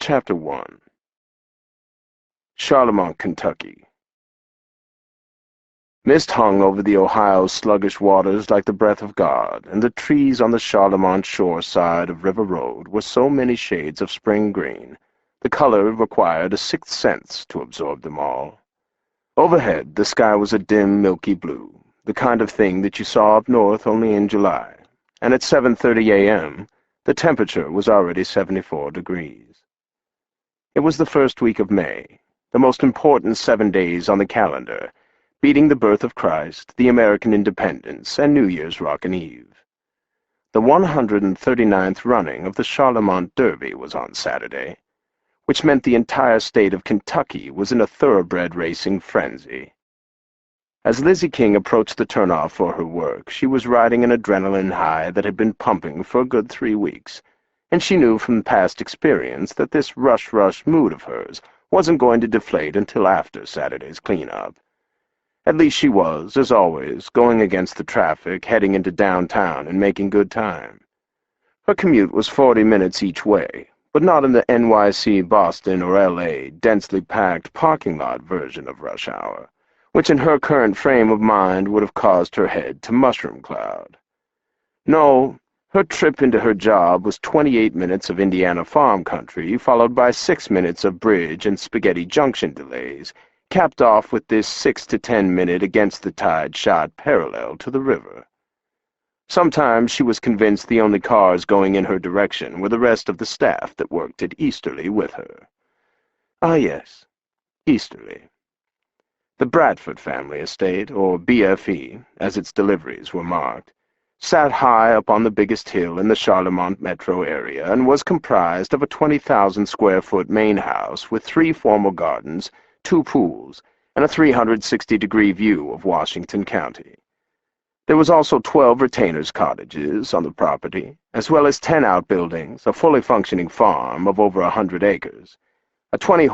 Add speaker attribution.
Speaker 1: Chapter 1. Charlemont, Kentucky. Mist hung over the Ohio's sluggish waters like the breath of God, and the trees on the Charlemont shore side of River Road were so many shades of spring green, the color required a sixth sense to absorb them all. Overhead, the sky was a dim, milky blue, the kind of thing that you saw up north only in July, and at 7:30 a.m., the temperature was already 74 degrees. It was the first week of May, the most important 7 days on the calendar, beating the birth of Christ, the American independence, and New Year's Rockin' Eve. The 139th running of the Charlemont Derby was on Saturday, which meant the entire state of Kentucky was in a thoroughbred racing frenzy. As Lizzie King approached the turnoff for her work, she was riding an adrenaline high that had been pumping for a good 3 weeks, and she knew from past experience that this rush mood of hers wasn't going to deflate until after Saturday's cleanup. At least she was, as always, going against the traffic, heading into downtown and making good time. Her commute was 40 minutes each way, but not in the NYC, Boston, or LA densely packed parking lot version of rush hour, which in her current frame of mind would have caused her head to mushroom cloud. No, her trip into her job was 28 minutes of Indiana farm country, followed by 6 minutes of bridge and Spaghetti Junction delays, capped off with this 6 to 10 minute against-the-tide shot parallel to the river. Sometimes she was convinced the only cars going in her direction were the rest of the staff that worked at Easterly with her. Ah, yes, Easterly. The Bradford family estate, or BFE, as its deliveries were marked, sat high up on the biggest hill in the Charlemont metro area and was comprised of a 20,000-square-foot main house with 3 formal gardens, 2 pools, and a 360-degree view of Washington County. There was also 12 retainers' cottages on the property, as well as 10 outbuildings, a fully functioning farm of over 100 acres, a 20